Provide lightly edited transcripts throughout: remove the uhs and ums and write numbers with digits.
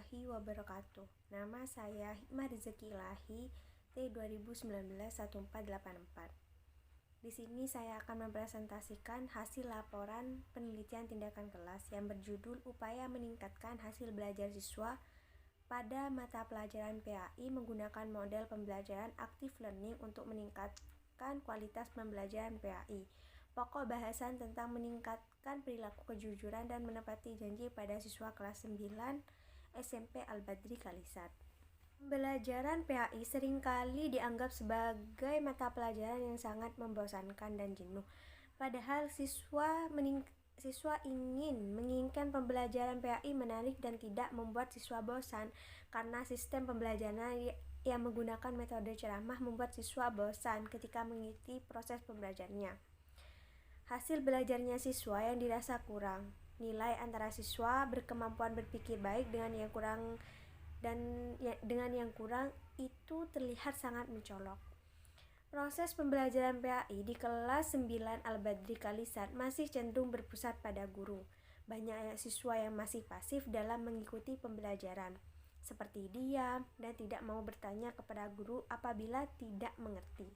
warahmatullahi wabarakatuh. Nama saya Hikmah Rizeki Ilahi, T 2019-1484. Di sini saya akan mempresentasikan hasil laporan penelitian tindakan kelas yang berjudul Upaya Meningkatkan Hasil Belajar Siswa pada Mata Pelajaran PAI menggunakan model pembelajaran Active Learning untuk meningkatkan kualitas pembelajaran PAI. Pokok bahasan tentang meningkatkan perilaku kejujuran dan menepati janji pada siswa kelas 9 SMP Al-Badri Kalisat. Pembelajaran PAI seringkali dianggap sebagai mata pelajaran yang sangat membosankan dan jenuh. Padahal siswa menginginkan pembelajaran PAI menarik dan tidak membuat siswa bosan, karena sistem pembelajaran yang menggunakan metode ceramah membuat siswa bosan ketika mengikuti proses pembelajarannya. Hasil belajarnya siswa yang dirasa kurang. Nilai antara siswa berkemampuan berpikir baik dengan yang kurang itu terlihat sangat mencolok. Proses pembelajaran PAI di kelas 9 Al-Badri Kalisat masih cenderung berpusat pada guru. Banyak siswa yang masih pasif dalam mengikuti pembelajaran, seperti diam dan tidak mau bertanya kepada guru apabila tidak mengerti,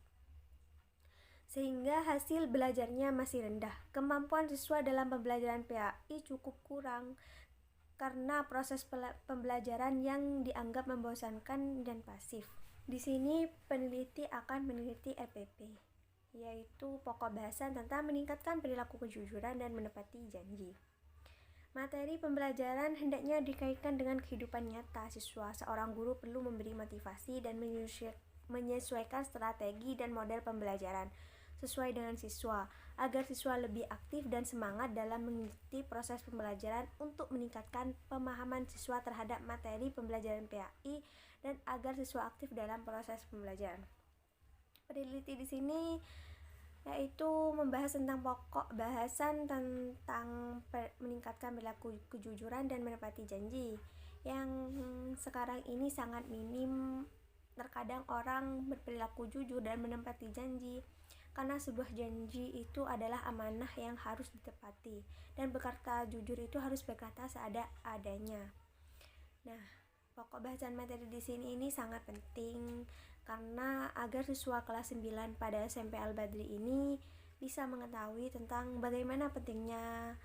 sehingga hasil belajarnya masih rendah. Kemampuan siswa dalam pembelajaran PAI cukup kurang karena proses pembelajaran yang dianggap membosankan dan pasif. Di sini peneliti akan meneliti EPP, yaitu pokok bahasan tentang meningkatkan perilaku kejujuran dan menepati janji. Materi pembelajaran hendaknya dikaitkan dengan kehidupan nyata siswa. Seorang guru perlu memberi motivasi dan menyesuaikan strategi dan model pembelajaran sesuai dengan siswa, agar siswa lebih aktif dan semangat dalam mengikuti proses pembelajaran untuk meningkatkan pemahaman siswa terhadap materi pembelajaran PAI dan agar siswa aktif dalam proses pembelajaran. Peneliti di sini yaitu membahas tentang pokok bahasan tentang meningkatkan perilaku kejujuran dan menepati janji, yang sekarang ini sangat minim. Terkadang orang berperilaku jujur dan menepati janji karena sebuah janji itu adalah amanah yang harus ditepati, dan berkata jujur itu harus berkata seadanya. Nah, pokok bahasan materi di sini ini sangat penting karena agar siswa kelas 9 pada SMP Al-Badri ini bisa mengetahui tentang bagaimana pentingnya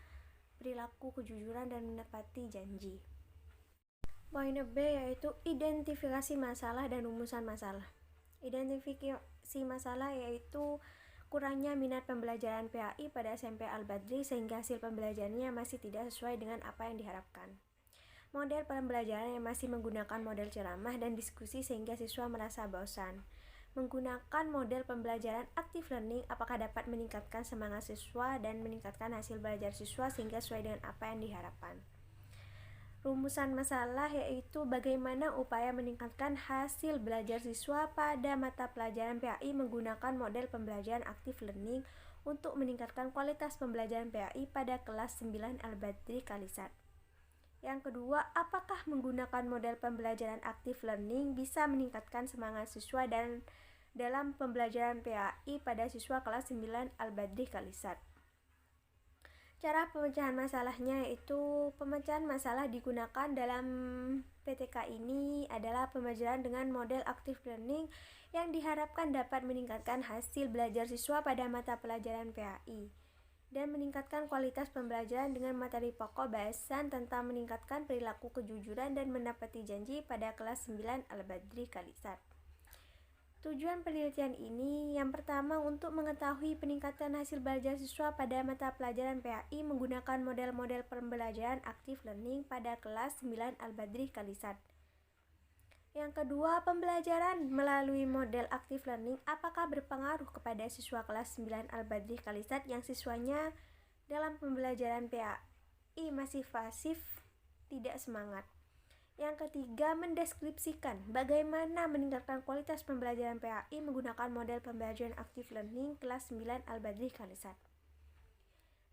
perilaku kejujuran dan menepati janji. Poin B yaitu identifikasi masalah dan rumusan masalah. Identifikasi masalah yaitu kurangnya minat pembelajaran PAI pada SMP Al-Badri sehingga hasil pembelajarannya masih tidak sesuai dengan apa yang diharapkan. Model pembelajaran yang masih menggunakan model ceramah dan diskusi sehingga siswa merasa bosan. Menggunakan model pembelajaran active learning apakah dapat meningkatkan semangat siswa dan meningkatkan hasil belajar siswa sehingga sesuai dengan apa yang diharapkan. Rumusan masalah yaitu bagaimana upaya meningkatkan hasil belajar siswa pada mata pelajaran PAI menggunakan model pembelajaran active learning untuk meningkatkan kualitas pembelajaran PAI pada kelas 9 Al-Badri Kalisat. Yang kedua, apakah menggunakan model pembelajaran active learning bisa meningkatkan semangat siswa dan dalam pembelajaran PAI pada siswa kelas 9 Al-Badri Kalisat. Cara pemecahan masalahnya yaitu pemecahan masalah digunakan dalam PTK ini adalah pembelajaran dengan model active learning yang diharapkan dapat meningkatkan hasil belajar siswa pada mata pelajaran PAI dan meningkatkan kualitas pembelajaran dengan materi pokok bahasan tentang meningkatkan perilaku kejujuran dan menepati janji pada kelas 9 Al-Badri Kalisat. Tujuan penelitian ini yang pertama untuk mengetahui peningkatan hasil belajar siswa pada mata pelajaran PAI menggunakan model-model pembelajaran active learning pada kelas 9 Al-Badri Kalisat. Yang kedua, pembelajaran melalui model active learning apakah berpengaruh kepada siswa kelas 9 Al-Badri Kalisat yang siswanya dalam pembelajaran PAI masih pasif, tidak semangat. Yang ketiga, mendeskripsikan bagaimana meningkatkan kualitas pembelajaran PAI menggunakan model pembelajaran active learning kelas 9 Al-Badri Kalisat.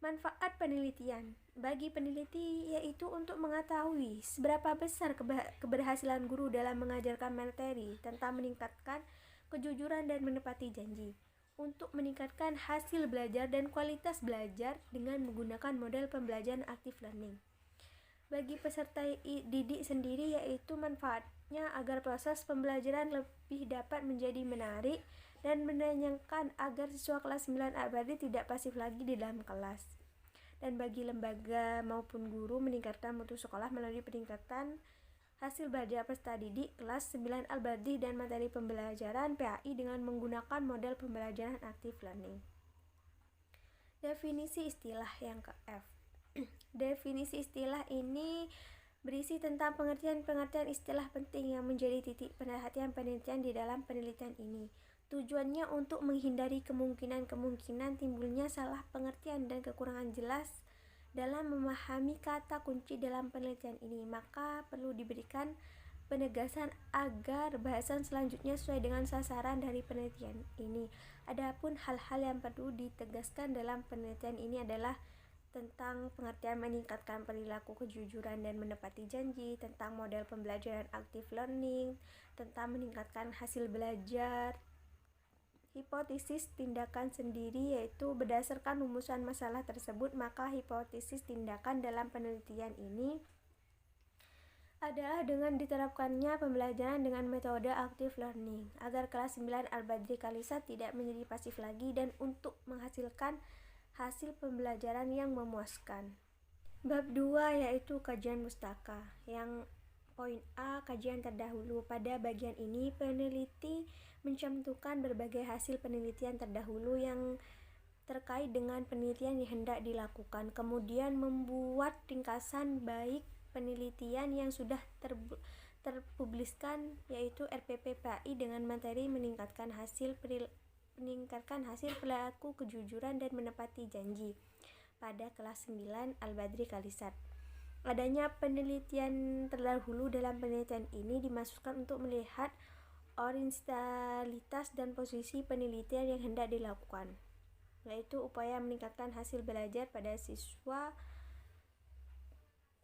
Manfaat penelitian bagi peneliti yaitu untuk mengetahui seberapa besar keberhasilan guru dalam mengajarkan materi tentang meningkatkan kejujuran dan menepati janji, untuk meningkatkan hasil belajar dan kualitas belajar dengan menggunakan model pembelajaran active learning. bagi peserta didik sendiri, yaitu manfaatnya agar proses pembelajaran lebih dapat menjadi menarik dan menyenangkan agar siswa kelas 9 Al-Badri tidak pasif lagi di dalam kelas. Dan bagi lembaga maupun guru meningkatkan mutu sekolah melalui peningkatan hasil belajar peserta didik kelas 9 Al-Badri dan materi pembelajaran PAI dengan menggunakan model pembelajaran active learning. Definisi istilah yang ke F. Definisi istilah ini berisi tentang pengertian-pengertian istilah penting yang menjadi titik perhatian penelitian di dalam penelitian ini. Tujuannya untuk menghindari kemungkinan-kemungkinan timbulnya salah pengertian dan kekurangan jelas dalam memahami kata kunci dalam penelitian ini. Maka perlu diberikan penegasan agar bahasan selanjutnya sesuai dengan sasaran dari penelitian ini. Adapun hal-hal yang perlu ditegaskan dalam penelitian ini adalah tentang pengertian meningkatkan perilaku kejujuran dan menepati janji, tentang model pembelajaran active learning, tentang meningkatkan hasil belajar. Hipotesis tindakan sendiri, yaitu berdasarkan rumusan masalah tersebut, maka hipotesis tindakan dalam penelitian ini adalah dengan diterapkannya pembelajaran dengan metode active learning agar kelas 9 Al-Badri Kalisat tidak menjadi pasif lagi dan untuk menghasilkan hasil pembelajaran yang memuaskan. Bab 2 yaitu kajian mustaka. Yang poin A, kajian terdahulu. Pada bagian ini peneliti mencantumkan berbagai hasil penelitian terdahulu yang terkait dengan penelitian yang hendak dilakukan, kemudian membuat ringkasan baik penelitian yang sudah terpubliskan, yaitu RPP PAI dengan materi meningkatkan hasil perilaku kejujuran dan menepati janji pada kelas 9 Al-Badri Kalisat. Adanya penelitian terdahulu dalam penelitian ini dimaksudkan untuk melihat orientalitas dan posisi penelitian yang hendak dilakukan, yaitu upaya meningkatkan hasil belajar pada siswa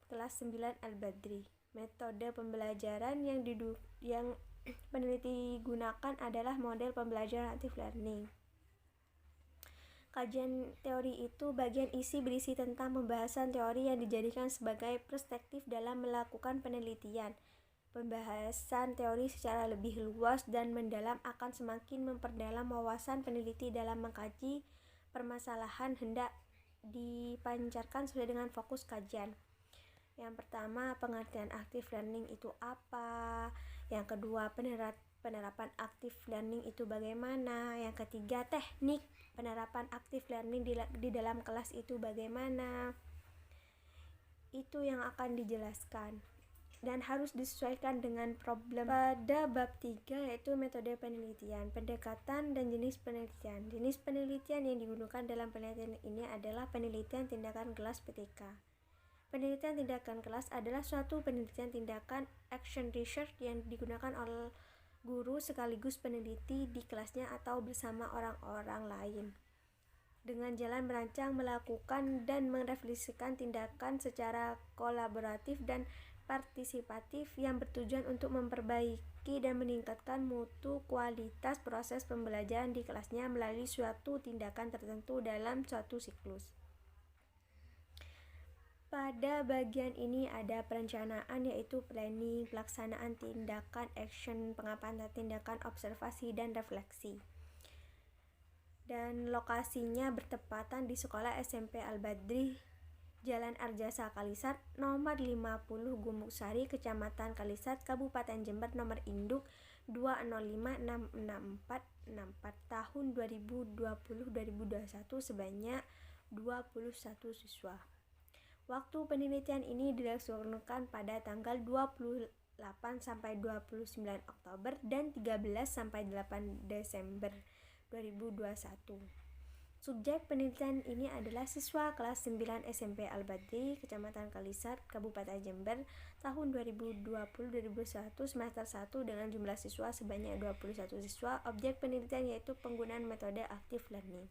kelas 9 Al-Badri. Metode pembelajaran yang peneliti gunakan adalah model pembelajaran active learning. Kajian teori itu bagian isi berisi tentang pembahasan teori yang dijadikan sebagai perspektif dalam melakukan penelitian. Pembahasan teori secara lebih luas dan mendalam akan semakin memperdalam wawasan peneliti dalam mengkaji permasalahan hendak dipancarkan sesuai dengan fokus kajian. Yang pertama, pengertian active learning itu apa? Yang kedua, penerapan active learning itu bagaimana? Yang ketiga, teknik penerapan active learning di dalam kelas itu bagaimana? Itu yang akan dijelaskan dan harus disesuaikan dengan problem. Pada bab 3 yaitu metode penelitian, pendekatan dan jenis penelitian. Jenis penelitian yang digunakan dalam penelitian ini adalah penelitian tindakan kelas PTK. Penelitian tindakan kelas adalah suatu penelitian tindakan action research yang digunakan oleh guru sekaligus peneliti di kelasnya atau bersama orang-orang lain dengan jalan merancang, melakukan, dan merefleksikan tindakan secara kolaboratif dan partisipatif yang bertujuan untuk memperbaiki dan meningkatkan mutu kualitas proses pembelajaran di kelasnya melalui suatu tindakan tertentu dalam suatu siklus. Pada bagian ini ada perencanaan, yaitu planning, pelaksanaan tindakan action, pengamatan tindakan observasi dan refleksi. Dan lokasinya bertepatan di Sekolah SMP Al-Badri, Jalan Arjasa Kalisat, nomor 50 Gumuk Sari, Kecamatan Kalisat, Kabupaten Jember, nomor induk 2056644 tahun 2020-2021 sebanyak 21 siswa. Waktu penelitian ini dilaksanakan pada tanggal 28 sampai 29 Oktober dan 13 sampai 8 Desember 2021. Subjek penelitian ini adalah siswa kelas 9 SMP Al-Badri, Kecamatan Kalisat, Kabupaten Jember, tahun 2020-2021 semester 1 dengan jumlah siswa sebanyak 21 siswa. Objek penelitian yaitu penggunaan metode active learning.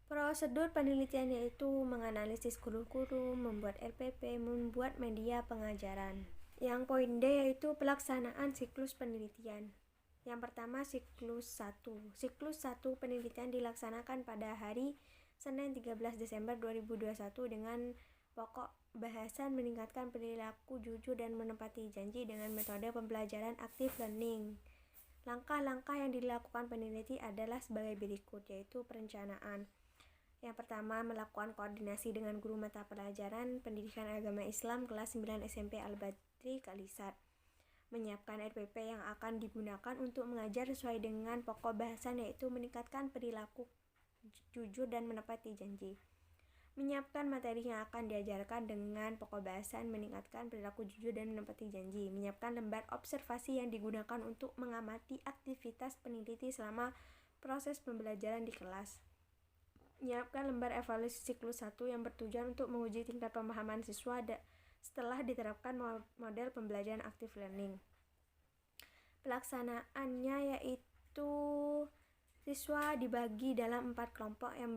Prosedur penelitian yaitu menganalisis kurikulum, membuat RPP, membuat media pengajaran. Yang poin D yaitu pelaksanaan siklus penelitian. Yang pertama, siklus 1. Siklus 1 penelitian dilaksanakan pada hari Senin 13 Desember 2021 dengan Pokok bahasan meningkatkan perilaku jujur dan menepati janji dengan metode pembelajaran active learning. Langkah-langkah yang dilakukan peneliti adalah sebagai berikut, yaitu perencanaan. Yang pertama, melakukan koordinasi dengan guru mata pelajaran Pendidikan Agama Islam kelas 9 SMP Al-Badri Kalisat. Menyiapkan RPP yang akan digunakan untuk mengajar sesuai dengan pokok bahasan, yaitu meningkatkan perilaku jujur dan menepati janji. Menyiapkan materi yang akan diajarkan dengan pokok bahasan meningkatkan perilaku jujur dan menepati janji. Menyiapkan lembar observasi yang digunakan untuk mengamati aktivitas peneliti selama proses pembelajaran di kelas. Menyiapkan lembar evaluasi siklus 1 yang bertujuan untuk menguji tingkat pemahaman siswa setelah diterapkan model pembelajaran active learning. Pelaksanaannya yaitu siswa dibagi dalam 4 kelompok yang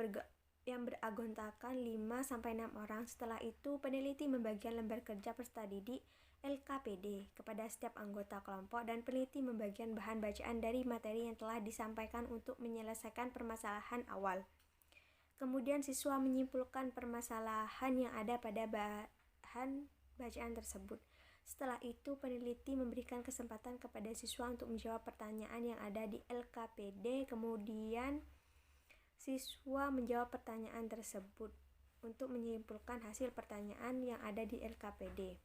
beranggotakan 5-6 orang. Setelah itu, peneliti membagikan lembar kerja peserta didik LKPD kepada setiap anggota kelompok dan peneliti membagikan bahan bacaan dari materi yang telah disampaikan untuk menyelesaikan permasalahan awal. Kemudian siswa menyimpulkan permasalahan yang ada pada bahan bacaan tersebut. Setelah itu, peneliti memberikan kesempatan kepada siswa untuk menjawab pertanyaan yang ada di LKPD. Kemudian, siswa menjawab pertanyaan tersebut untuk menyimpulkan hasil pertanyaan yang ada di LKPD.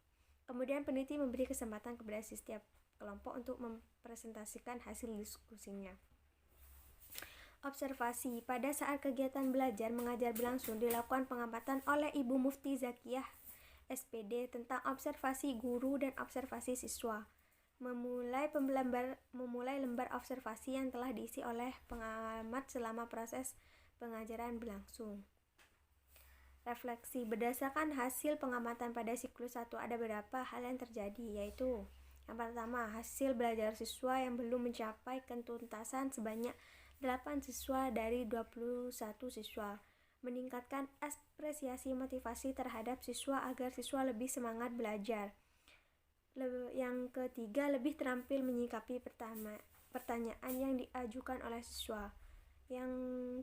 Kemudian, peneliti memberi kesempatan kepada setiap kelompok untuk mempresentasikan hasil diskusinya. Observasi. Pada saat kegiatan belajar mengajar berlangsung, dilakukan pengamatan oleh Ibu Mufti Zakiyah SPD tentang observasi guru dan observasi siswa. Memulai lembar observasi yang telah diisi oleh pengamat selama proses pengajaran berlangsung. Refleksi. Berdasarkan hasil pengamatan pada siklus 1, ada beberapa hal yang terjadi, yaitu yang pertama, hasil belajar siswa yang belum mencapai ketuntasan sebanyak 8 siswa dari 21 siswa. Meningkatkan apresiasi motivasi terhadap siswa agar siswa lebih semangat belajar. Yang ketiga, lebih terampil menyikapi pertanyaan yang diajukan oleh siswa. Yang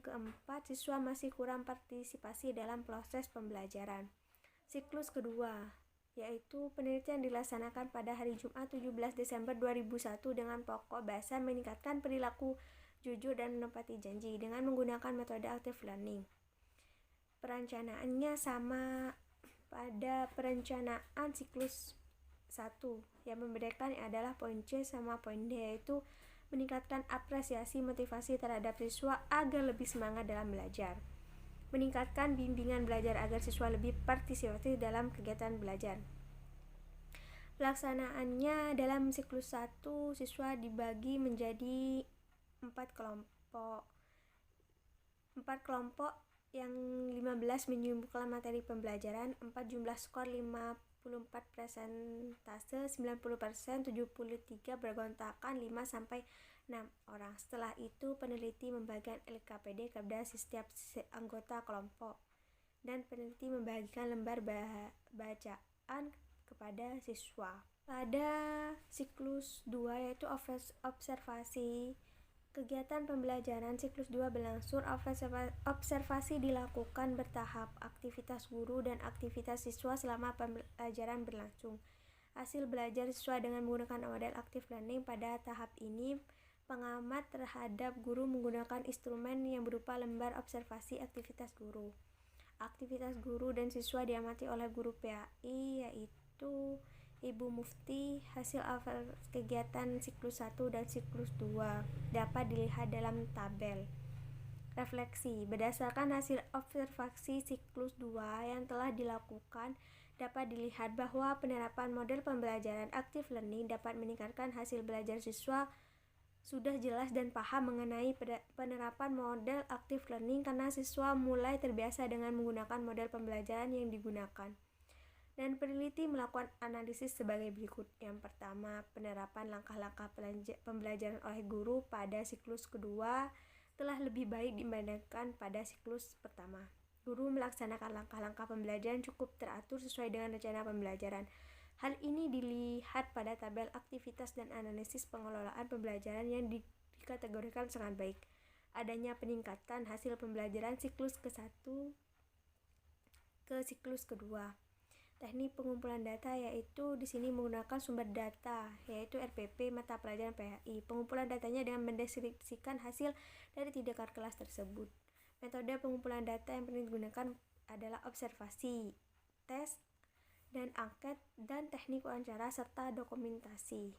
keempat, siswa masih kurang partisipasi dalam proses pembelajaran. Siklus kedua, yaitu penelitian dilaksanakan pada hari Jumat 17 Desember 2001 dengan pokok bahasan meningkatkan perilaku jujur dan menepati janji dengan menggunakan metode active learning. Perencanaannya sama pada perencanaan siklus 1. Yang membedakan adalah poin C sama poin D, yaitu meningkatkan apresiasi motivasi terhadap siswa agar lebih semangat dalam belajar. Meningkatkan bimbingan belajar agar siswa lebih partisipatif dalam kegiatan belajar. Pelaksanaannya dalam siklus 1, siswa dibagi menjadi 4 kelompok. 4 kelompok yang 15 menyimpulkan materi pembelajaran, 4 jumlah skor 54 presentase, 90%, 73 bergontakan 5-6 orang. Setelah itu, peneliti membagikan LKPD kepada setiap anggota kelompok dan peneliti membagikan lembar bacaan kepada siswa. Pada siklus 2, yaitu observasi. Kegiatan pembelajaran siklus 2 berlangsung. Observasi dilakukan bertahap, aktivitas guru dan aktivitas siswa selama pembelajaran berlangsung. Hasil belajar siswa dengan menggunakan model active learning. Pada tahap ini, pengamat terhadap guru menggunakan instrumen yang berupa lembar observasi aktivitas guru. Aktivitas guru dan siswa diamati oleh guru PAI, yaitu Ibu Mufti. Hasil kegiatan siklus 1 dan siklus 2 dapat dilihat dalam tabel. Refleksi. Berdasarkan hasil observasi siklus 2 yang telah dilakukan, dapat dilihat bahwa penerapan model pembelajaran active learning dapat meningkatkan hasil belajar siswa. Sudah jelas dan paham mengenai penerapan model active learning karena siswa mulai terbiasa dengan menggunakan model pembelajaran yang digunakan. Dan peneliti melakukan analisis sebagai berikut. Yang pertama, penerapan langkah-langkah pembelajaran oleh guru pada siklus kedua telah lebih baik dibandingkan pada siklus pertama. Guru melaksanakan langkah-langkah pembelajaran cukup teratur sesuai dengan rencana pembelajaran. Hal ini dilihat pada tabel aktivitas dan analisis pengelolaan pembelajaran yang dikategorikan sangat baik. Adanya peningkatan hasil pembelajaran siklus ke-1 ke siklus kedua. Teknik pengumpulan data yaitu di sini menggunakan sumber data yaitu RPP mata pelajaran PAI. Pengumpulan datanya dengan mendeskripsikan hasil dari tindakan kelas tersebut. Metode pengumpulan data yang pernah digunakan adalah observasi, tes, dan angket, dan teknik wawancara serta dokumentasi.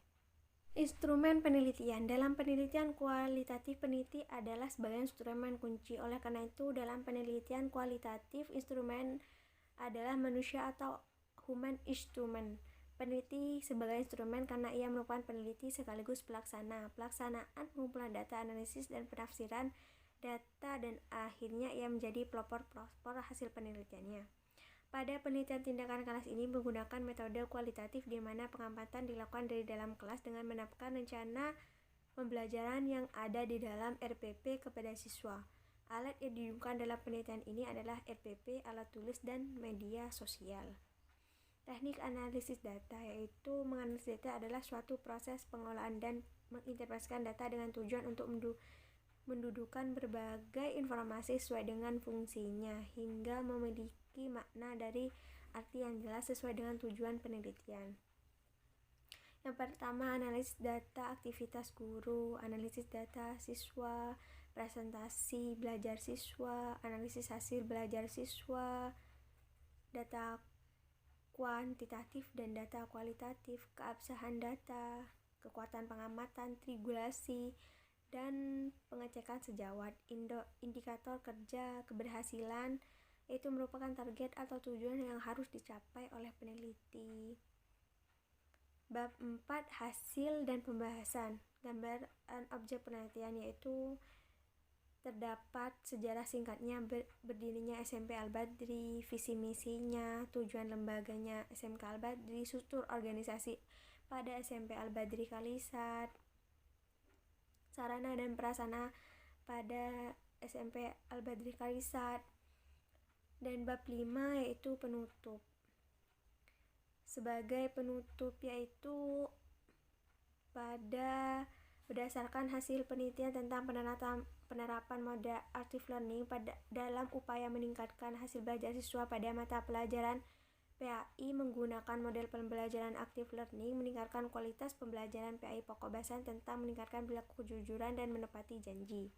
Instrumen penelitian. Dalam penelitian kualitatif, peneliti adalah sebagai instrumen kunci. Oleh karena itu, dalam penelitian kualitatif, instrumen adalah manusia atau human instrument. Peneliti sebagai instrumen karena ia merupakan peneliti sekaligus pelaksana. Pelaksanaan pengumpulan data, analisis, dan penafsiran data, dan akhirnya ia menjadi pelopor hasil penelitiannya. Pada penelitian tindakan kelas ini menggunakan metode kualitatif di mana pengamatan dilakukan dari dalam kelas dengan menetapkan rencana pembelajaran yang ada di dalam RPP kepada siswa. Alat yang digunakan dalam penelitian ini adalah RPP, alat tulis, dan media sosial. Teknik analisis data yaitu menganalisis data adalah suatu proses pengolahan dan menginterpretasikan data dengan tujuan untuk mendudukan berbagai informasi sesuai dengan fungsinya hingga memiliki makna dari arti yang jelas sesuai dengan tujuan penelitian. Yang pertama, analisis data aktivitas guru, analisis data siswa, presentasi belajar siswa, analisis hasil belajar siswa, data kuantitatif dan data kualitatif, keabsahan data, kekuatan pengamatan, triangulasi, dan pengecekan sejawat. Indikator kerja keberhasilan itu merupakan target atau tujuan yang harus dicapai oleh peneliti. Bab 4, hasil dan pembahasan. Gambaran objek penelitian yaitu terdapat sejarah singkatnya berdirinya SMP Al-Badri, visi misinya, tujuan lembaganya SMK Al-Badri, struktur organisasi pada SMP Al-Badri Kalisat, sarana dan prasarana pada SMP Al-Badri Kalisat. Dan bab 5 yaitu penutup. Sebagai penutup yaitu berdasarkan hasil penelitian tentang penerapan model active learning dalam upaya meningkatkan hasil belajar siswa pada mata pelajaran PAI menggunakan model pembelajaran active learning, meningkatkan kualitas pembelajaran PAI pokok bahasan tentang meningkatkan perilaku kejujuran dan menepati janji.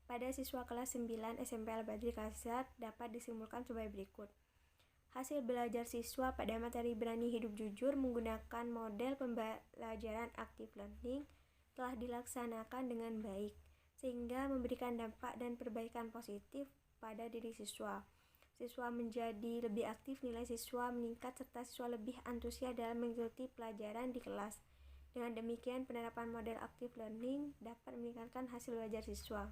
Pada siswa kelas 9 SMP Al-Badri Kalisat dapat disimpulkan sebagai berikut. Hasil belajar siswa pada materi berani hidup jujur menggunakan model pembelajaran active learning telah dilaksanakan dengan baik, sehingga memberikan dampak dan perbaikan positif pada diri siswa. Siswa menjadi lebih aktif, nilai siswa meningkat, serta siswa lebih antusias dalam mengikuti pelajaran di kelas. Dengan demikian, penerapan model active learning dapat meningkatkan hasil belajar siswa.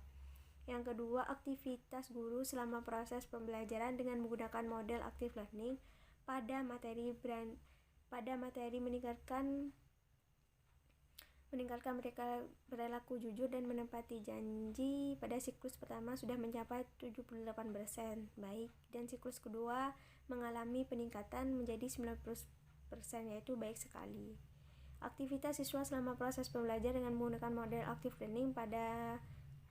Yang kedua, aktivitas guru selama proses pembelajaran dengan menggunakan model active learning pada materi meningkatkan mereka perilaku jujur dan menepati janji pada siklus pertama sudah mencapai 78% baik, dan siklus kedua mengalami peningkatan menjadi 90% yaitu baik sekali. Aktivitas siswa selama proses pembelajaran dengan menggunakan model active learning pada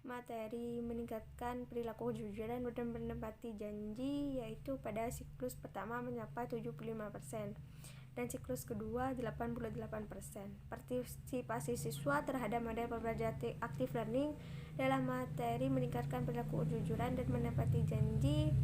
materi meningkatkan perilaku kejujuran dan menepati janji yaitu pada siklus pertama mencapai 75% dan siklus kedua 88%. Partisipasi siswa terhadap model pembelajaran active learning dalam materi meningkatkan perilaku kejujuran dan menepati janji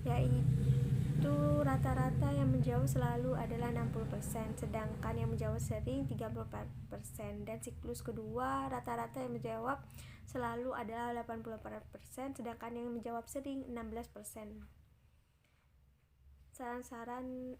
yaitu rata-rata yang menjawab selalu adalah 60%, sedangkan yang menjawab sering 34%, dan siklus kedua rata-rata yang menjawab selalu adalah 84%, sedangkan yang menjawab sering 16%. Saran-saran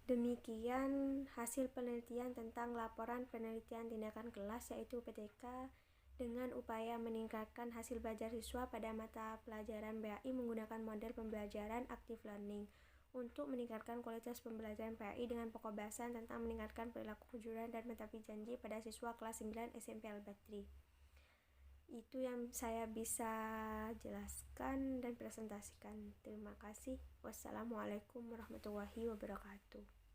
demikian hasil penelitian tentang laporan penelitian tindakan kelas yaitu PTK dengan upaya meningkatkan hasil belajar siswa pada mata pelajaran PAI menggunakan model pembelajaran active learning untuk meningkatkan kualitas pembelajaran PAI dengan pokok bahasan tentang meningkatkan perilaku kejujuran dan menepati janji pada siswa kelas 9 SMP Al-Badri. Itu yang saya bisa jelaskan dan presentasikan. Terima kasih. Wassalamualaikum warahmatullahi wabarakatuh.